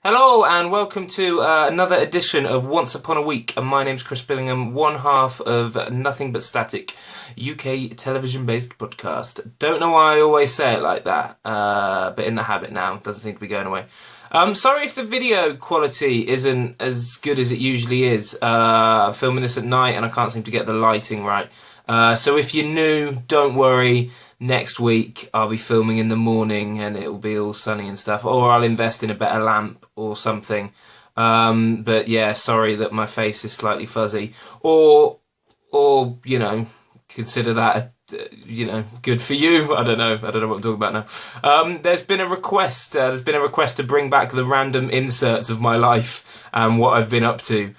Hello and welcome to another edition of Once Upon a Week. And my name's Chris Billingham, one half of Nothing But Static, UK television-based podcast. Don't know why I always say it like that, but in the habit now. Doesn't seem to be going away. Sorry if the video quality isn't as good as it usually is. I'm filming this at night and I can't seem to get the lighting right. So if you're new, don't worry. Next week I'll be filming in the morning and it'll be all sunny and stuff, or I'll invest in a better lamp or something. But yeah, sorry that my face is slightly fuzzy, or you know, consider that good for you. I don't know what I'm talking about now. There's been a request. To bring back the random inserts of my life and what I've been up to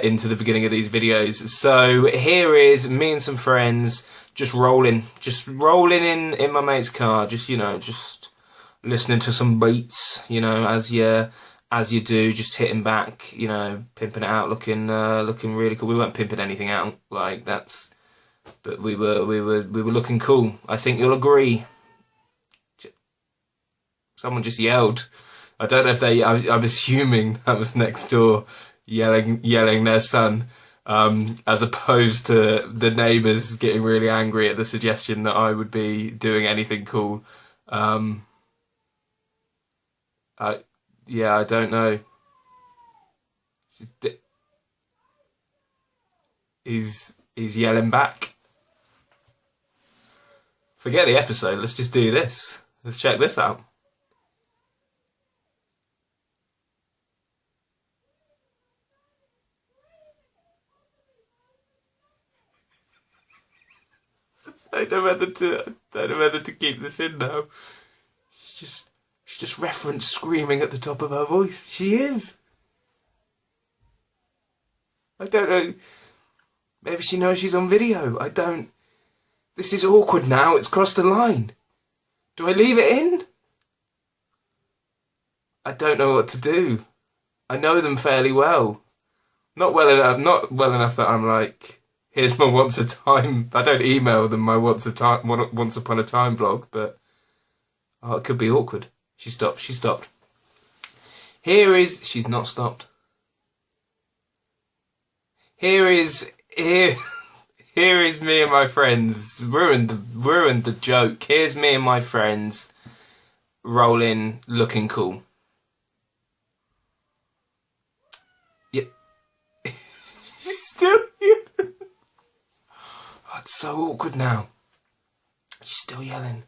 into the beginning of these videos. So here is me and some friends. Just rolling in my mate's car, just listening to some beats, as you do, just hitting back, pimping it out, looking really cool. We weren't pimping anything out like that's, but we were looking cool. I think you'll agree. Someone just yelled. I don't know if I'm assuming that was next door yelling their son. As opposed to the neighbours getting really angry at the suggestion that I would be doing anything cool. I don't know. He's yelling back. Forget the episode, let's just do this. Let's check this out. I don't know whether to keep this in now. She's just referenced screaming at the top of her voice. She is. I don't know. Maybe she knows she's on video. I don't. This is awkward now. It's crossed the line. Do I leave it in? I don't know what to do. I know them fairly well. Not well enough that I'm like, here's my once a time. I don't email them my once upon a time vlog, but it could be awkward. She stopped. She's not stopped. Here is me and my friends. Ruined the joke. Here's me and my friends rolling, looking cool. Yeah. She's still here. It's so awkward now. She's still yelling.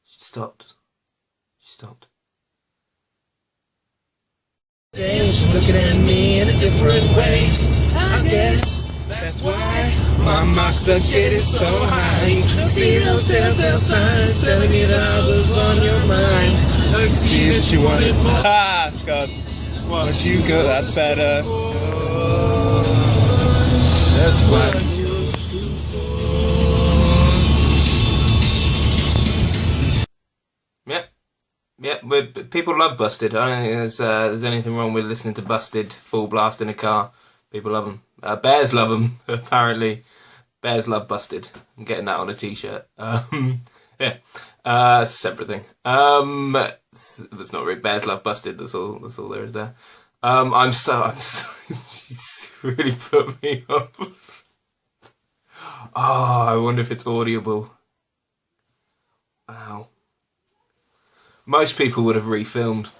She stopped. She's looking at me in a different way. I guess that's why my marks are getting so high. You can see those telltale signs telling me that I was on your mind. I see that you wanted more. Ah, God. Once you go, that's better. That's what I used to. Yep. People love Busted. I don't think there's anything wrong with listening to Busted full blast in a car. People love them. Bears love them, apparently. Bears love Busted. I'm getting that on a t-shirt. Yeah. It's a separate thing. It's not really. Bears love Busted. That's all there is there. I'm so she's really put me off. Oh, I wonder if it's audible. Wow. Most people would have refilmed.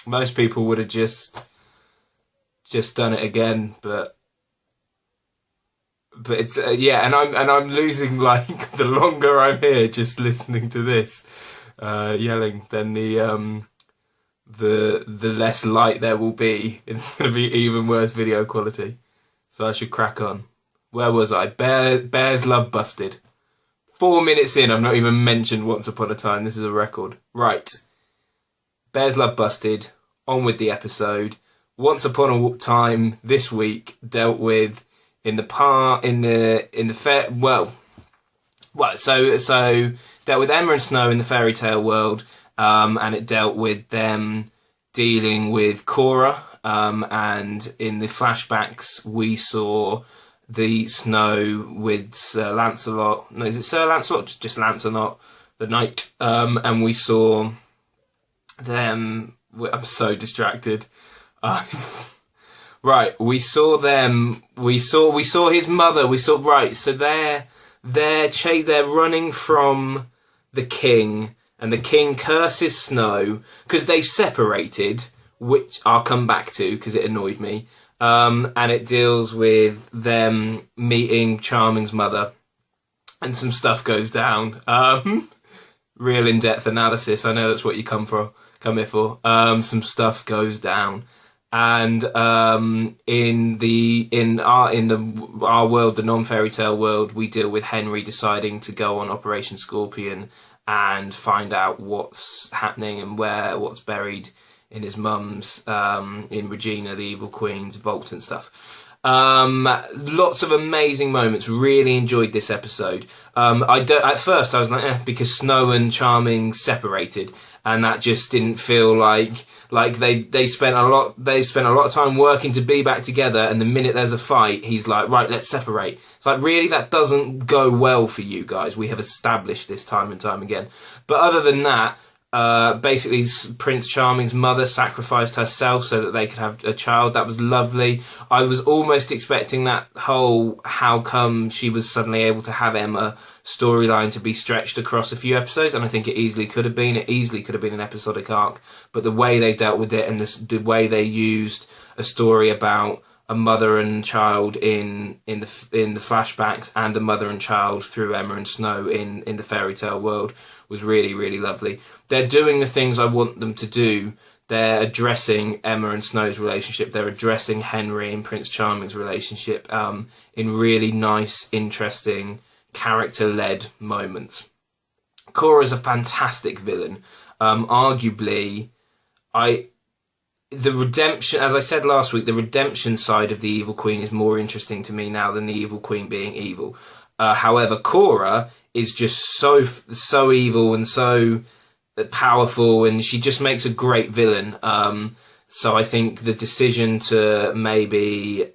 Most people would have just done it again, but it's and I'm losing, like, the longer I'm here just listening to this yelling, then the less light there will be. It's going to be even worse video quality. So I should crack on. Where was I? Bears love Busted. 4 minutes in, I've not even mentioned Once Upon a Time. This is a record. Right. Bears love Busted. On with the episode. Once Upon a Time this week dealt with dealt with Emma and Snow in the fairy tale world. And it dealt with them dealing with Cora, and in the flashbacks we saw the Snow with Sir Lancelot. No, is it Sir Lancelot? Just Lancelot, the knight. And we saw them. I'm so distracted. Right, we saw them. We saw his mother. So they're running from the king, and the king curses Snow because they've separated, which I'll come back to because it annoyed me. And it deals with them meeting Charming's mother, and some stuff goes down. Real in-depth analysis. I know that's what you come here for. Some stuff goes down. And in our world, the non-fairy tale world, we deal with Henry deciding to go on Operation Scorpion and find out what's happening and what's buried in his mum's, in Regina, the Evil Queen's vault and stuff. Lots of amazing moments. Really enjoyed this episode. At first I was like, because Snow and Charming separated, and that just didn't feel like they spent a lot of time working to be back together, and the minute there's a fight, he's like, right, let's separate. It's like, really, that doesn't go well for you guys. We have established this time and time again. But other than that, basically Prince Charming's mother sacrificed herself so that they could have a child. That was lovely. I was almost expecting that whole how come she was suddenly able to have Emma storyline to be stretched across a few episodes, and I think it easily could have been. It easily could have been an episodic arc, but the way they dealt with it and the way they used a story about a mother and child in the flashbacks, and a mother and child through Emma and Snow in the fairy tale world was really, really lovely. They're doing the things I want them to do. They're addressing Emma and Snow's relationship. They're addressing Henry and Prince Charming's relationship in really nice, interesting, character-led moments. Cora's a fantastic villain. Arguably, the redemption, as I said last week, the redemption side of the Evil Queen is more interesting to me now than the Evil Queen being evil. However, Cora is just so evil and so powerful, and she just makes a great villain. So I think the decision to maybe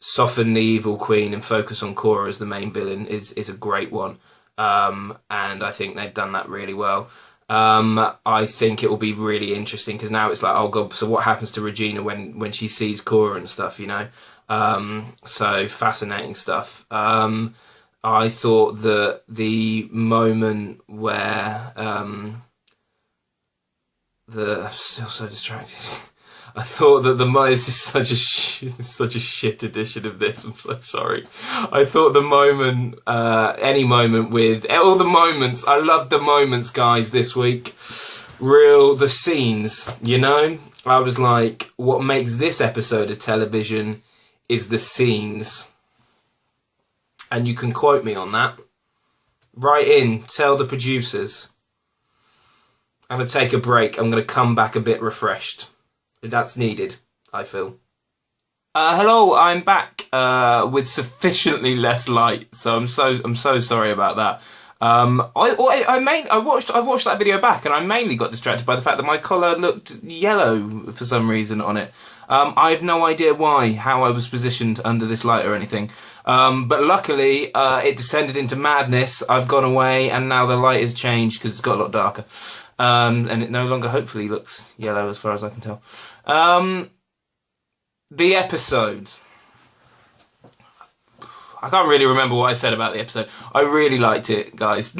soften the Evil Queen and focus on Cora as the main villain is a great one. And I think they've done that really well. I think it will be really interesting because now it's like, oh god, so what happens to Regina when she sees Cora and stuff, you know? So fascinating stuff. I thought that the moment where I'm still so distracted. I thought that this is such a shit edition of this. I'm so sorry. I thought the moment, any moment with all the moments. I loved the moments, guys, this week. The scenes. You know, I was like, what makes this episode of television is the scenes. And you can quote me on that. Write in, tell the producers. I'm going to take a break. I'm going to come back a bit refreshed. That's needed, I feel. Hello, I'm back with sufficiently less light, so I'm so sorry about that. I watched that video back, and I mainly got distracted by the fact that my collar looked yellow for some reason on it. I have no idea how I was positioned under this light or anything. But luckily, it descended into madness. I've gone away, and now the light has changed because it's got a lot darker. And it no longer, hopefully, looks yellow as far as I can tell. The episode. I can't really remember what I said about the episode. I really liked it, guys.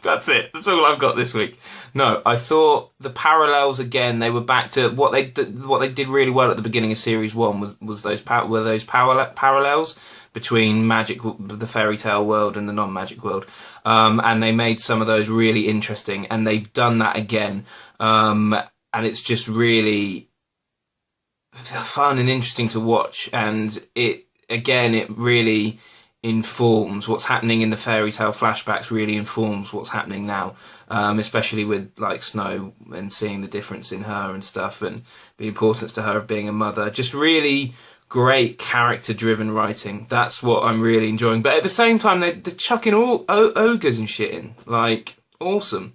That's it. That's all I've got this week. No, I thought the parallels again. They were back to what they did really well at the beginning of series 1 was those parallels between the fairy tale world and the non-magic world, and they made some of those really interesting, and they've done that again, and it's just really fun and interesting to watch, and it really informs what's happening in the fairy tale flashbacks, really informs what's happening now, especially with like Snow and seeing the difference in her and stuff, and the importance to her of being a mother. Just really great character driven writing. That's what I'm really enjoying, but at the same time they're chucking all ogres and shit in, like, awesome.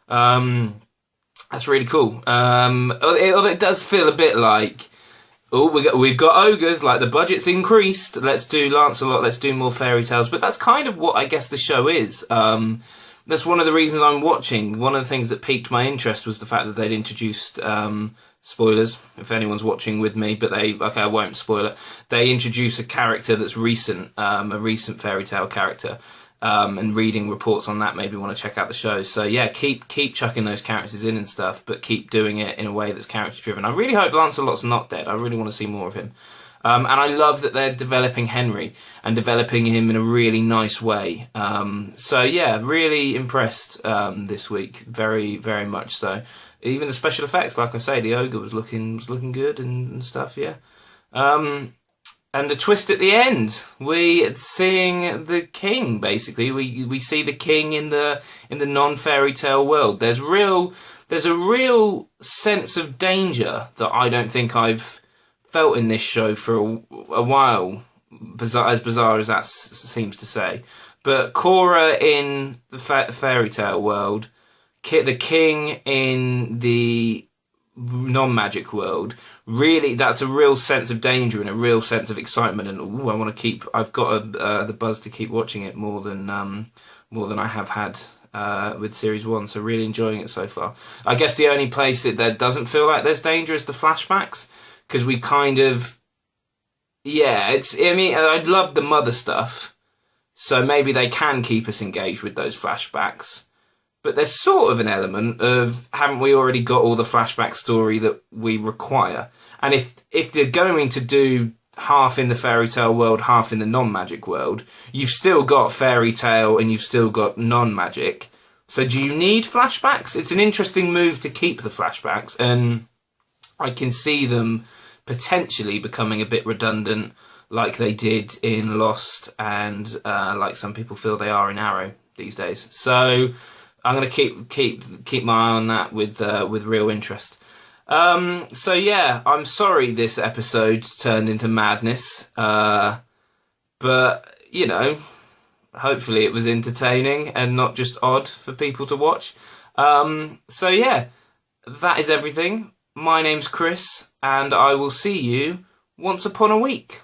That's really cool. It does feel a bit like, we've got ogres, like the budget's increased, let's do Lancelot, let's do more fairy tales. But that's kind of what I guess the show is. that's one of the reasons I'm watching. One of the things that piqued my interest was the fact that they'd introduced spoilers, if anyone's watching with me, but I won't spoil it. They introduce a character that's recent, a recent fairy tale character, and reading reports on that made me want to check out the show. So yeah, keep chucking those characters in and stuff, but keep doing it in a way that's character driven. I really hope Lancelot's not dead. I really want to see more of him. And I love that they're developing Henry and developing him in a really nice way. So yeah, really impressed this week, very, very much so. Even the special effects, like I say, the ogre was looking good and stuff. Yeah, and the twist at the end, we seeing the king. Basically, we see the king in the non-fairy tale world. There's a real sense of danger that I don't think I've felt in this show for a while, as bizarre as that seems to say. But Cora in the fairy tale world, the king in the non-magic world, really, that's a real sense of danger and a real sense of excitement. And I've got the buzz to keep watching it more than I have had with series 1. So really enjoying it so far. I guess the only place that doesn't feel like there's danger is the flashbacks. Because we kind of, I love the mother stuff, so maybe they can keep us engaged with those flashbacks. But there's sort of an element of, haven't we already got all the flashback story that we require? And if they're going to do half in the fairy tale world, half in the non-magic world, you've still got fairy tale and you've still got non-magic. So do you need flashbacks? It's an interesting move to keep the flashbacks, and I can see them potentially becoming a bit redundant, like they did in Lost, and like some people feel they are in Arrow these days. So I'm going to keep my eye on that with real interest. So yeah, I'm sorry this episode turned into madness, but you know, hopefully it was entertaining and not just odd for people to watch. So yeah, that is everything. My name's Chris, and I will see you once upon a week.